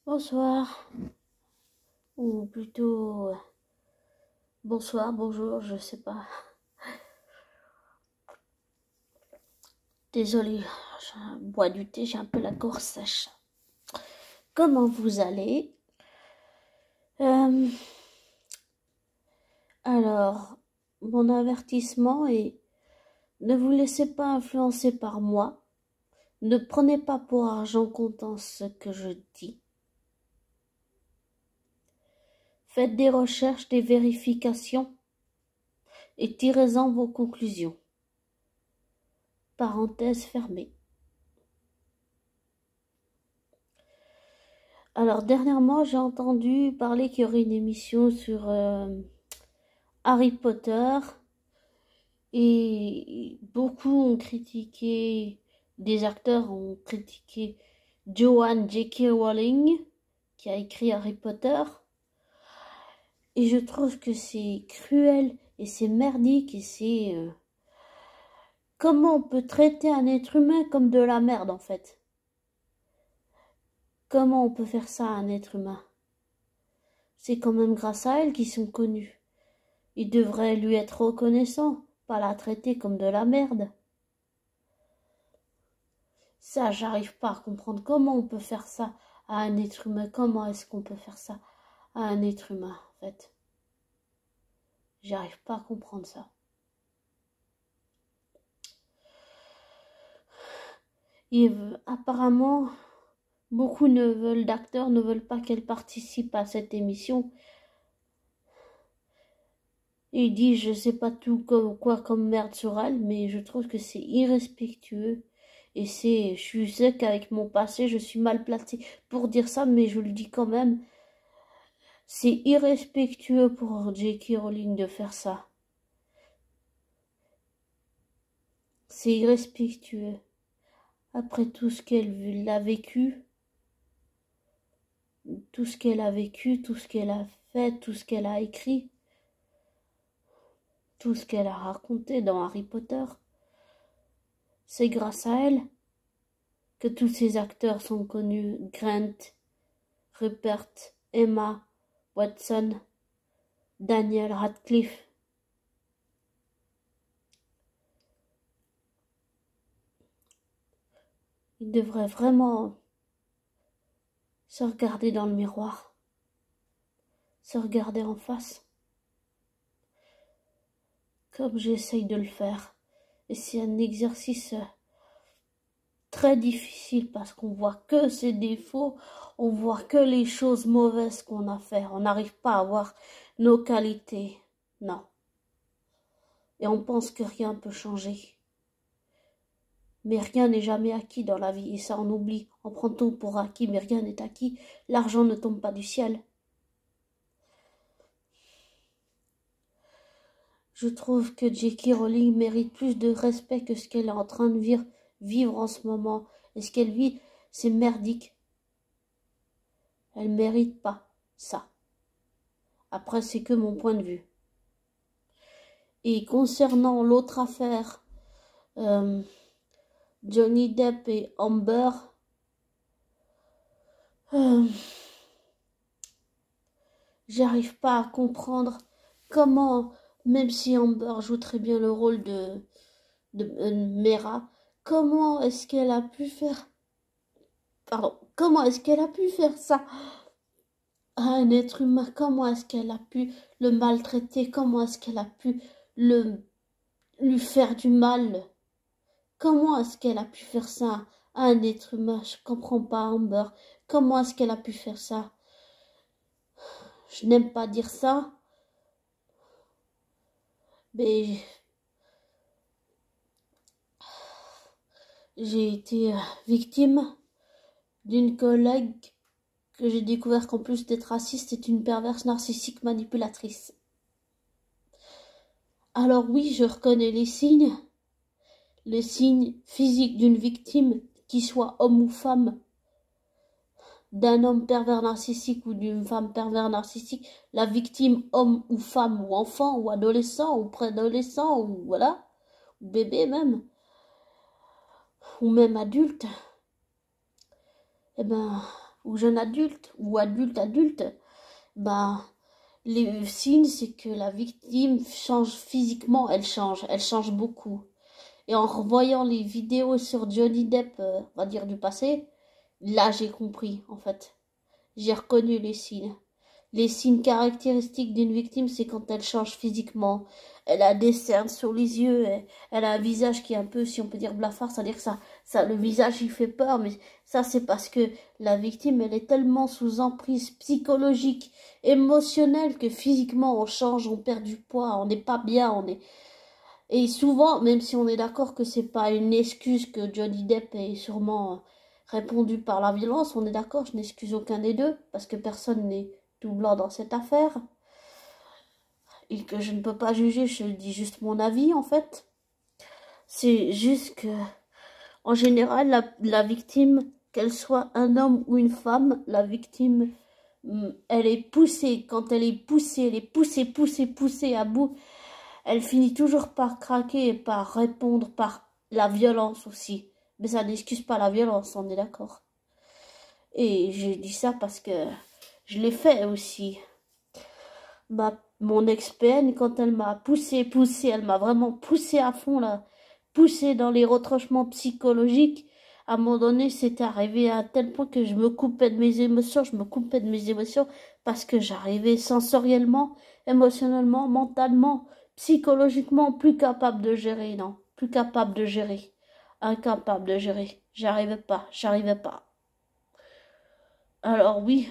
Bonsoir, ou plutôt bonsoir, bonjour, je sais pas. Désolée, je bois du thé, j'ai un peu la gorge sèche. Comment vous allez? Alors, mon avertissement est ne vous laissez pas influencer par moi. Ne prenez pas pour argent comptant ce que je dis. Faites des recherches, des vérifications et tirez-en vos conclusions. Parenthèse fermée. Alors, dernièrement, j'ai entendu parler qu'il y aurait une émission sur Harry Potter et beaucoup ont critiqué, des acteurs ont critiqué Joanne J.K. Rowling qui a écrit Harry Potter et je trouve que c'est cruel et c'est merdique et c'est... comment on peut traiter un être humain comme de la merde en fait? Comment on peut faire ça à un être humain? C'est quand même grâce à elle qu'ils sont connus. Il devrait lui être reconnaissant, pas la traiter comme de la merde. Ça, j'arrive pas à comprendre comment on peut faire ça à un être humain. Comment est-ce qu'on peut faire ça à un être humain, en fait? J'arrive pas à comprendre ça. Apparemment, beaucoup d'acteurs ne veulent pas qu'elle participe à cette émission. Il dit, je sais pas tout quoi comme merde sur elle, mais je trouve que c'est irrespectueux. Et je suis sais qu'avec mon passé, je suis mal placée pour dire ça, mais je le dis quand même. C'est irrespectueux pour J.K. Rowling de faire ça. C'est irrespectueux. Après tout ce qu'elle a vécu, tout ce qu'elle a vécu, tout ce qu'elle a fait, tout ce qu'elle a écrit, tout ce qu'elle a raconté dans Harry Potter, c'est grâce à elle que tous ces acteurs sont connus. Grant, Rupert, Emma Watson, Daniel Radcliffe. Ils devraient vraiment se regarder dans le miroir, se regarder en face, comme j'essaye de le faire. Et c'est un exercice très difficile parce qu'on voit que ses défauts, on voit que les choses mauvaises qu'on a fait. On n'arrive pas à voir nos qualités. Non. Et on pense que rien peut changer. Mais rien n'est jamais acquis dans la vie. Et ça, on oublie. On prend tout pour acquis, mais rien n'est acquis. L'argent ne tombe pas du ciel. Je trouve que J.K. Rowling mérite plus de respect que ce qu'elle est en train de vivre en ce moment. Et ce qu'elle vit, c'est merdique. Elle mérite pas ça. Après, c'est que mon point de vue. Et concernant l'autre affaire, Johnny Depp et Amber, j'arrive pas à comprendre comment, même si Amber joue très bien le rôle de Mera, comment est-ce qu'elle a pu faire, comment est-ce qu'elle a pu faire ça à un être humain? Comment est-ce qu'elle a pu le maltraiter? Comment est-ce qu'elle a pu lui faire du mal? Comment est-ce qu'elle a pu faire ça à un être humain? Je comprends pas, Amber. Comment est-ce qu'elle a pu faire ça? Je n'aime pas dire ça, mais j'ai été victime d'une collègue que j'ai découvert qu'en plus d'être raciste, c'est une perverse narcissique manipulatrice. Alors oui, je reconnais les signes physiques d'une victime, qui soit homme ou femme, d'un homme pervers narcissique ou d'une femme pervers narcissique, la victime homme ou femme ou enfant ou adolescent ou préadolescent ou voilà, ou bébé même, ou même adulte, eh ben, ou jeune adulte, ou adulte, bah, les signes, c'est que la victime change physiquement, elle change beaucoup. Et en revoyant les vidéos sur Johnny Depp, on va dire du passé, là j'ai compris, en fait. J'ai reconnu les signes. Les signes caractéristiques d'une victime, c'est quand elle change physiquement. Elle a des cernes sur les yeux, elle a un visage qui est un peu, si on peut dire, blafard, c'est-à-dire que le visage, il fait peur, mais ça, c'est parce que la victime, elle est tellement sous emprise psychologique, émotionnelle, que physiquement, on change, on perd du poids, on n'est pas bien, Et souvent, même si on est d'accord que c'est pas une excuse que Johnny Depp ait sûrement répondu par la violence, on est d'accord, je n'excuse aucun des deux, parce que personne n'est tout blanc dans cette affaire, et que je ne peux pas juger, je dis juste mon avis, en fait. C'est juste que, en général, la victime, qu'elle soit un homme ou une femme, la victime, elle est poussée, quand elle est poussée à bout, elle finit toujours par craquer et par répondre par la violence aussi. Mais ça n'excuse pas la violence, on est d'accord. Et je dis ça parce que je l'ai fait aussi. Mon ex-PN, quand elle m'a poussé, elle m'a vraiment poussé à fond, là, poussé dans les retranchements psychologiques. À un moment donné, c'était arrivé à un tel point que je me coupais de mes émotions, parce que j'arrivais sensoriellement, émotionnellement, mentalement, psychologiquement, plus capable de gérer, non, plus capable de gérer, incapable de gérer. J'arrivais pas. Alors oui,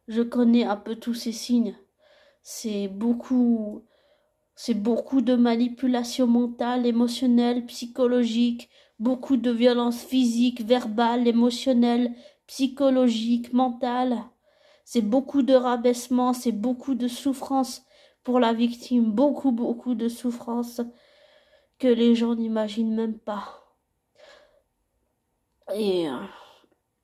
je connais un peu tous ces signes. C'est beaucoup, c'est beaucoup de manipulation mentale, émotionnelle, psychologique, beaucoup de violence physique, verbale, émotionnelle, psychologique, mentale. C'est beaucoup de rabaissement, c'est beaucoup de souffrance pour la victime, beaucoup de souffrance que les gens n'imaginent même pas. Et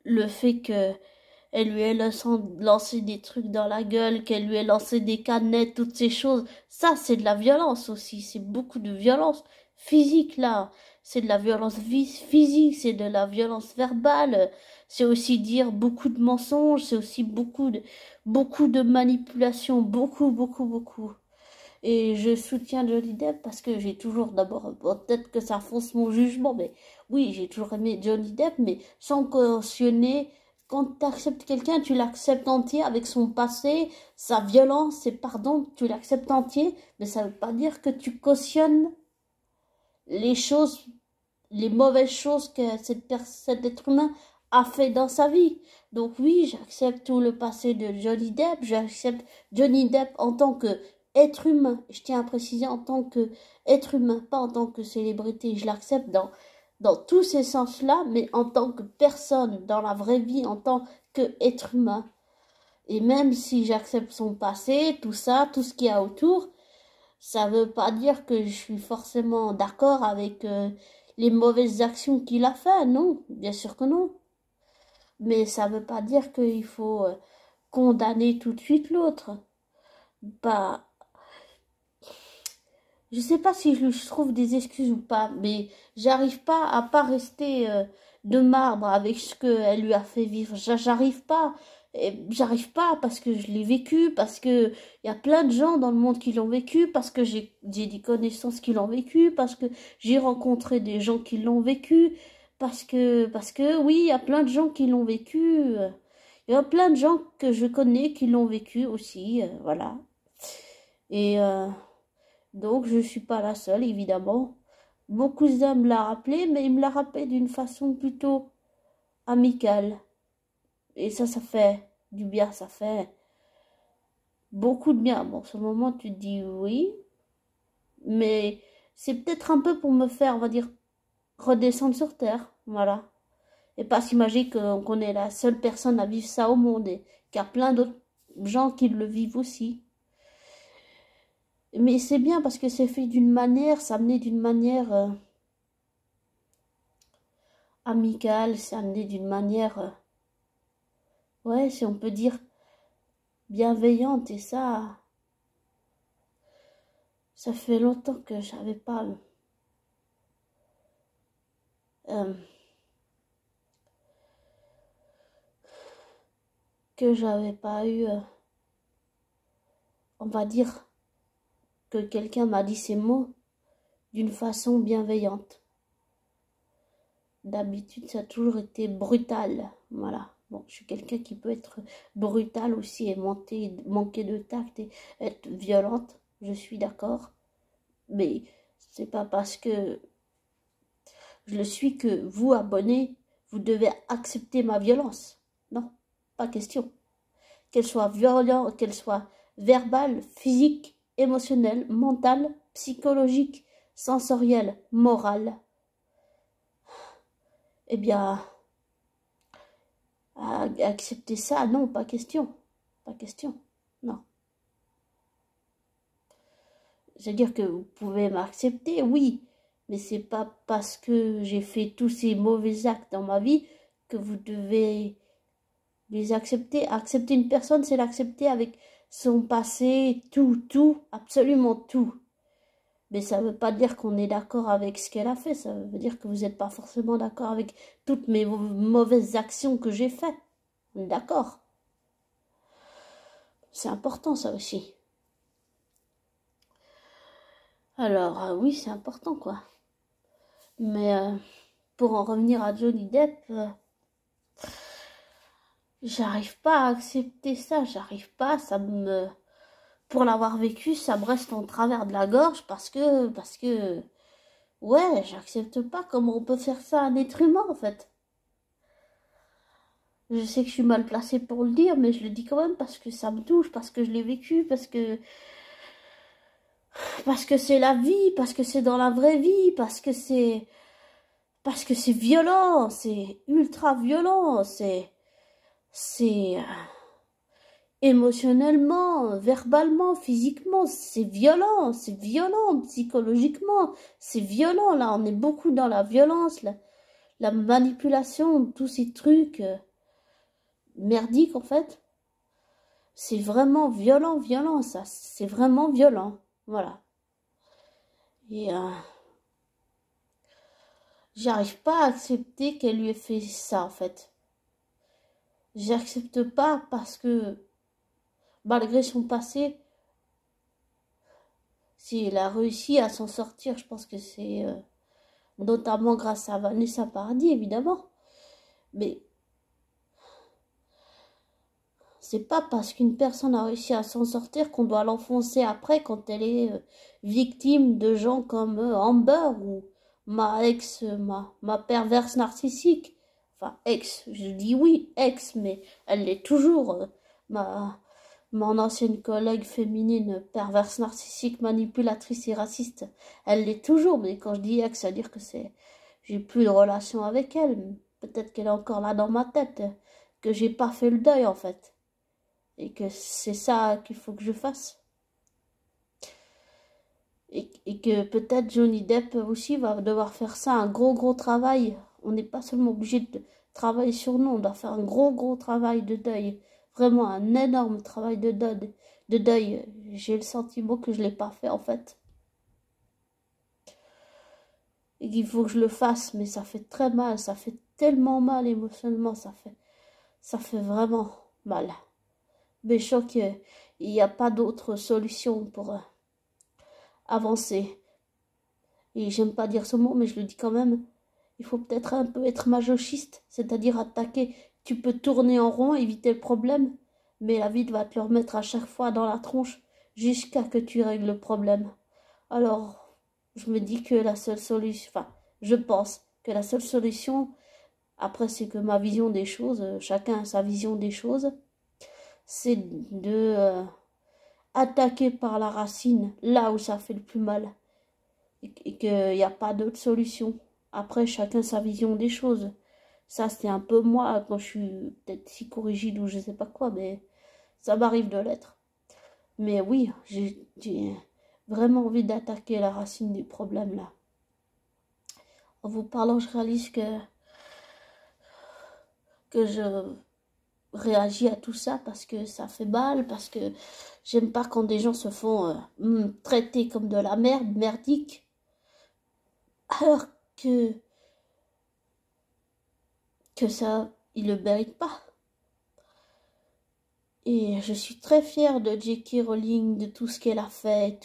le fait que elle lui ait lancé des trucs dans la gueule, qu'elle lui ait lancé des canettes, toutes ces choses. Ça, c'est de la violence aussi. C'est beaucoup de violence physique, là. C'est de la violence physique, c'est de la violence verbale. C'est aussi dire beaucoup de mensonges, c'est aussi beaucoup de manipulation. Beaucoup. Et je soutiens Johnny Depp parce que j'ai toujours, d'abord, bon, peut-être que ça fonce mon jugement, mais oui, j'ai toujours aimé Johnny Depp, mais sans cautionner. Quand tu acceptes quelqu'un, tu l'acceptes entier avec son passé, sa violence, ses pardons, tu l'acceptes entier, mais ça veut pas dire que tu cautionnes les choses, les mauvaises choses que cet être humain a fait dans sa vie. Donc oui, j'accepte tout le passé de Johnny Depp, j'accepte Johnny Depp en tant que être humain, je tiens à préciser en tant que être humain, pas en tant que célébrité, je l'accepte dans tous ces sens-là, mais en tant que personne, dans la vraie vie, en tant qu'être humain. Et même si j'accepte son passé, tout ça, tout ce qu'il y a autour, ça veut pas dire que je suis forcément d'accord avec les mauvaises actions qu'il a fait, non, bien sûr que non. Mais ça veut pas dire qu'il faut condamner tout de suite l'autre. Bah, je sais pas si je trouve des excuses ou pas, mais j'arrive pas à pas rester de marbre avec ce qu'elle lui a fait vivre. J'arrive pas. J'arrive pas parce que je l'ai vécu, parce que il y a plein de gens dans le monde qui l'ont vécu, parce que j'ai des connaissances qui l'ont vécu, parce que j'ai rencontré des gens qui l'ont vécu, parce que oui, il y a plein de gens qui l'ont vécu. Il y a plein de gens que je connais qui l'ont vécu aussi, voilà. Et donc, je suis pas la seule, évidemment. Mon cousin me l'a rappelé, mais il me l'a rappelé d'une façon plutôt amicale. Et ça fait du bien, ça fait beaucoup de bien. Bon, ce moment, tu te dis oui, mais c'est peut-être un peu pour me faire, on va dire, redescendre sur terre, voilà. Et pas s'imaginer qu'on est la seule personne à vivre ça au monde et qu'il y a plein d'autres gens qui le vivent aussi. Mais c'est bien parce que c'est fait d'une manière, ça amené d'une manière amicale, c'est amené d'une manière, ouais, si on peut dire, bienveillante. Et ça fait longtemps que j'avais pas euh, que j'avais pas eu, on va dire, que quelqu'un m'a dit ces mots d'une façon bienveillante. D'habitude, ça a toujours été brutal. Voilà. Bon, je suis quelqu'un qui peut être brutal aussi et manquer de tact et être violente. Je suis d'accord. Mais c'est pas parce que je le suis que vous, abonnés, vous devez accepter ma violence. Non, pas question. Qu'elle soit violente, qu'elle soit verbale, physique, émotionnelle, mentale, psychologique, sensorielle, morale. Eh bien, accepter ça, non, pas question. Pas question, non. C'est-à-dire que vous pouvez m'accepter, oui, mais c'est pas parce que j'ai fait tous ces mauvais actes dans ma vie que vous devez les accepter. Accepter une personne, c'est l'accepter avec son passé, tout, absolument tout. Mais ça ne veut pas dire qu'on est d'accord avec ce qu'elle a fait, ça veut dire que vous n'êtes pas forcément d'accord avec toutes mes mauvaises actions que j'ai faites. On est d'accord. C'est important ça aussi. Alors, oui, c'est important quoi. Mais pour en revenir à Johnny Depp, j'arrive pas à accepter ça, j'arrive pas, ça me... Pour l'avoir vécu, ça me reste en travers de la gorge parce que, ouais, j'accepte pas comment on peut faire ça à un être humain en fait. Je sais que je suis mal placée pour le dire, mais je le dis quand même parce que ça me touche, parce que je l'ai vécu, parce que c'est la vie, parce que c'est dans la vraie vie, parce que c'est violent, c'est ultra violent, c'est émotionnellement, verbalement, physiquement, c'est violent psychologiquement, c'est violent. Là, on est beaucoup dans la violence, la manipulation, tous ces trucs merdiques en fait. C'est vraiment violent, ça. C'est vraiment violent. Voilà. Et j'arrive pas à accepter qu'elle lui ait fait ça, en fait. J'accepte pas parce que, malgré son passé, si elle a réussi à s'en sortir, je pense que c'est notamment grâce à Vanessa Paradis, évidemment. Mais c'est pas parce qu'une personne a réussi à s'en sortir qu'on doit l'enfoncer après quand elle est victime de gens comme Amber ou ma ex, ma perverse narcissique. Enfin, ex, je dis oui, ex, mais elle l'est toujours. Ma, Mon ancienne collègue féminine perverse narcissique, manipulatrice et raciste, elle l'est toujours. Mais quand je dis ex, ça veut dire que j'ai plus de relation avec elle. Peut-être qu'elle est encore là dans ma tête, que j'ai pas fait le deuil en fait. Et que c'est ça qu'il faut que je fasse. Et que peut-être Johnny Depp aussi va devoir faire ça, un gros travail. On n'est pas seulement obligé de travailler sur nous, on doit faire un gros travail de deuil. Vraiment un énorme travail de deuil. J'ai le sentiment que je ne l'ai pas fait en fait. Et qu'il faut que je le fasse, mais ça fait très mal, ça fait tellement mal émotionnellement, ça fait vraiment mal. Mais je crois qu'il n'y a pas d'autre solution pour avancer. Et j'aime pas dire ce mot, mais je le dis quand même. Il faut peut-être un peu être masochiste, c'est-à-dire attaquer. Tu peux tourner en rond, éviter le problème, mais la vie va te le remettre à chaque fois dans la tronche jusqu'à que tu règles le problème. Alors, je me dis que la seule solution, enfin, je pense que la seule solution, après c'est que ma vision des choses, chacun a sa vision des choses, c'est de attaquer par la racine là où ça fait le plus mal et qu'il n'y a pas d'autre solution. Après, chacun sa vision des choses. Ça, c'est un peu moi quand je suis peut-être psychorigide ou je sais pas quoi, mais ça m'arrive de l'être. Mais oui, j'ai vraiment envie d'attaquer la racine du problème là. En vous parlant, je réalise que je réagis à tout ça parce que ça fait mal, parce que j'aime pas quand des gens se font traiter comme de la merde, merdique, alors que ça, ils le méritent pas. Et je suis très fière de J.K. Rowling, de tout ce qu'elle a fait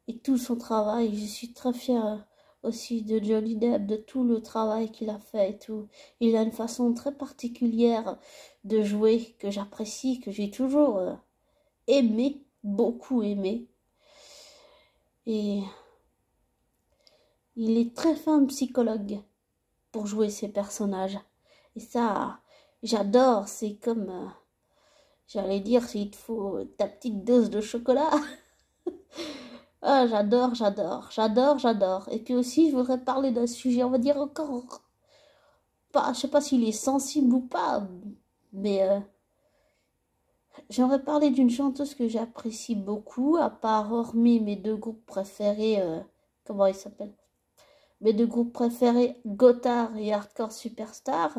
et tout son travail. Je suis très fière aussi de Johnny Depp, de tout le travail qu'il a fait et tout. Il a une façon très particulière de jouer que j'apprécie, que j'ai toujours aimé, beaucoup aimé. Et il est très fin psychologue pour jouer ses personnages. Et ça, j'adore. C'est comme, j'allais dire, s'il te faut ta petite dose de chocolat. Ah, j'adore, j'adore, j'adore, j'adore. Et puis aussi, je voudrais parler d'un sujet, on va dire encore, pas, je sais pas s'il est sensible ou pas, mais j'aimerais parler d'une chanteuse que j'apprécie beaucoup, à part hormis mes deux groupes préférés, comment ils s'appellent? Mes deux groupes préférés, Gotthard et Hardcore Superstar.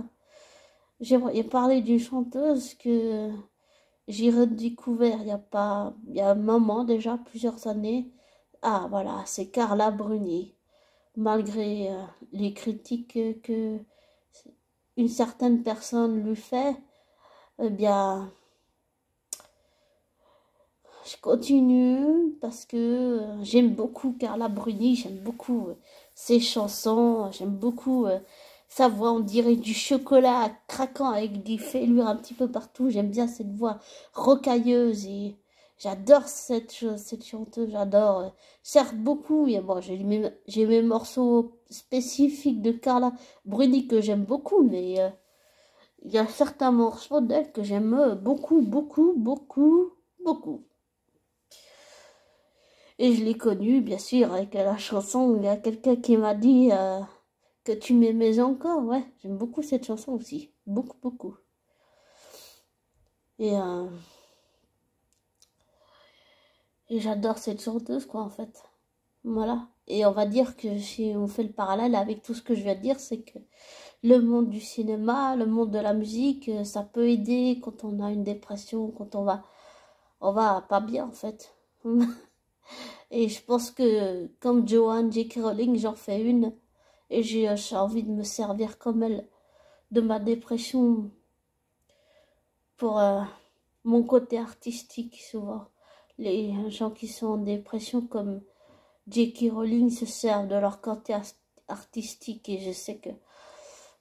J'aimerais parler d'une chanteuse que j'ai redécouvert il y a un moment déjà, plusieurs années. Ah voilà, c'est Carla Bruni. Malgré les critiques que une certaine personne lui fait, eh bien, je continue parce que j'aime beaucoup Carla Bruni, j'aime beaucoup ses chansons, j'aime beaucoup sa voix, on dirait du chocolat craquant avec des fêlures un petit peu partout. J'aime bien cette voix rocailleuse et j'adore cette chanteuse, j'adore. Certes, beaucoup, et bon, j'ai mes morceaux spécifiques de Carla Bruni que j'aime beaucoup, mais il y a certains morceaux d'elle que j'aime beaucoup, beaucoup, beaucoup, beaucoup. Et je l'ai connue, bien sûr, avec la chanson. Il y a quelqu'un qui m'a dit que tu m'aimais encore. Ouais, j'aime beaucoup cette chanson aussi. Beaucoup, beaucoup. Et, euh, et j'adore cette chanteuse, quoi, en fait. Voilà. Et on va dire que si on fait le parallèle avec tout ce que je viens de dire, c'est que le monde du cinéma, le monde de la musique, ça peut aider quand on a une dépression, quand on va pas bien, en fait. Et je pense que, comme Joanne J.K. Rowling, j'en fais une. Et j'ai envie de me servir comme elle de ma dépression pour mon côté artistique, souvent. Les gens qui sont en dépression comme J.K. Rowling se servent de leur côté artistique. Et je sais que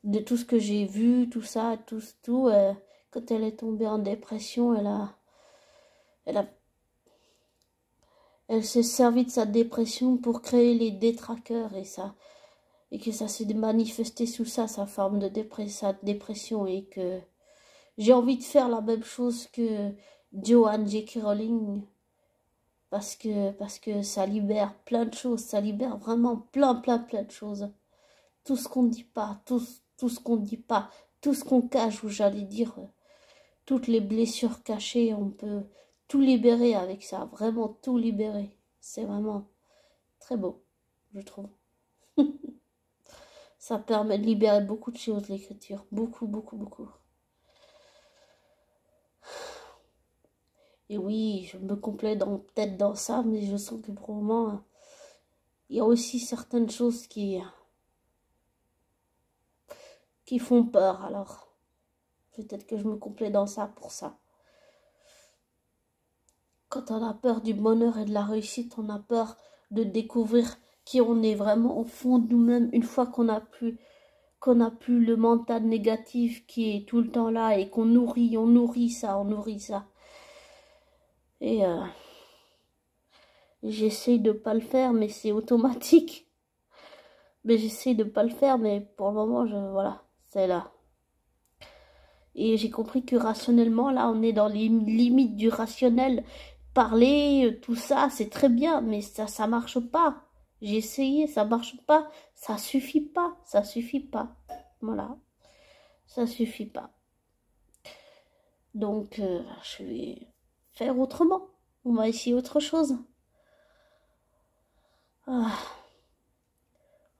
de tout ce que j'ai vu, tout ça, quand elle est tombée en dépression, elle a elle s'est servie de sa dépression pour créer les détraqueurs et que ça s'est manifesté sous ça, sa forme de sa dépression et que j'ai envie de faire la même chose que Joanne J.K. Rowling parce que ça libère plein de choses, ça libère vraiment plein de choses. Tout ce qu'on ne dit pas, tout ce qu'on ne dit pas, tout ce qu'on cache, ou j'allais dire toutes les blessures cachées, on peut tout libérer avec ça, vraiment tout libérer. C'est vraiment très beau, je trouve. Ça permet de libérer beaucoup de choses, l'écriture. Beaucoup, beaucoup, beaucoup. Et oui, je me complais peut-être dans ça, mais je sens que pour le moment, il y a aussi certaines choses qui font peur. Alors, peut-être que je me complais dans ça pour ça. Quand on a peur du bonheur et de la réussite, on a peur de découvrir qui on est vraiment au fond de nous-mêmes une fois qu'on a plus le mental négatif qui est tout le temps là et qu'on on nourrit ça, on nourrit ça. Et j'essaye de pas le faire, mais c'est automatique. Mais j'essaye de pas le faire, mais pour le moment, voilà, c'est là. Et j'ai compris que rationnellement, là, on est dans les limites du rationnel. Parler, tout ça, c'est très bien, mais ça marche pas. J'ai essayé, ça marche pas. Ça suffit pas, ça suffit pas. Voilà, ça suffit pas. Donc, je vais faire autrement. On va essayer autre chose. Ah.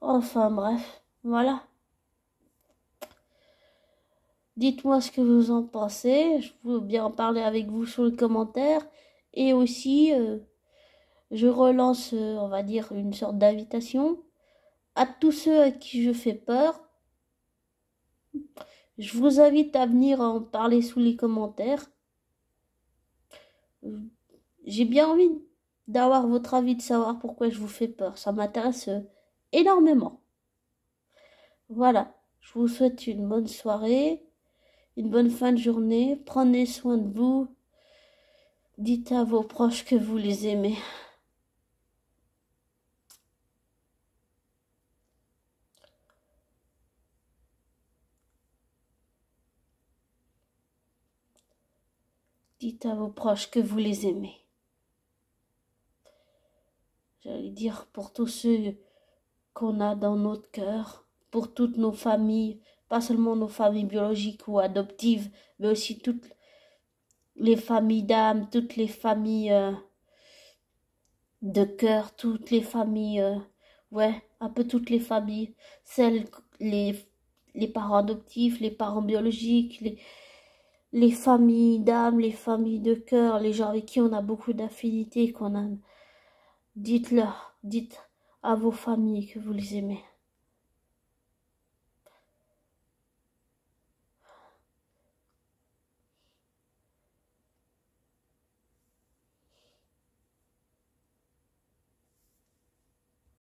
Enfin bref, voilà. Dites-moi ce que vous en pensez. Je veux bien en parler avec vous sur le commentaire. Et aussi, je relance, on va dire, une sorte d'invitation à tous ceux à qui je fais peur. Je vous invite à venir en parler sous les commentaires. J'ai bien envie d'avoir votre avis, de savoir pourquoi je vous fais peur. Ça m'intéresse énormément. Voilà, je vous souhaite une bonne soirée, une bonne fin de journée. Prenez soin de vous. Dites à vos proches que vous les aimez. Dites à vos proches que vous les aimez. J'allais dire pour tous ceux qu'on a dans notre cœur, pour toutes nos familles, pas seulement nos familles biologiques ou adoptives, mais aussi toutes les familles d'âme, toutes les familles de cœur, toutes les familles, ouais, un peu toutes les familles, celles, les parents adoptifs, les parents biologiques, les familles d'âme, les familles de cœur, les gens avec qui on a beaucoup d'affinités, qu'on a. Dites-leur, dites à vos familles que vous les aimez.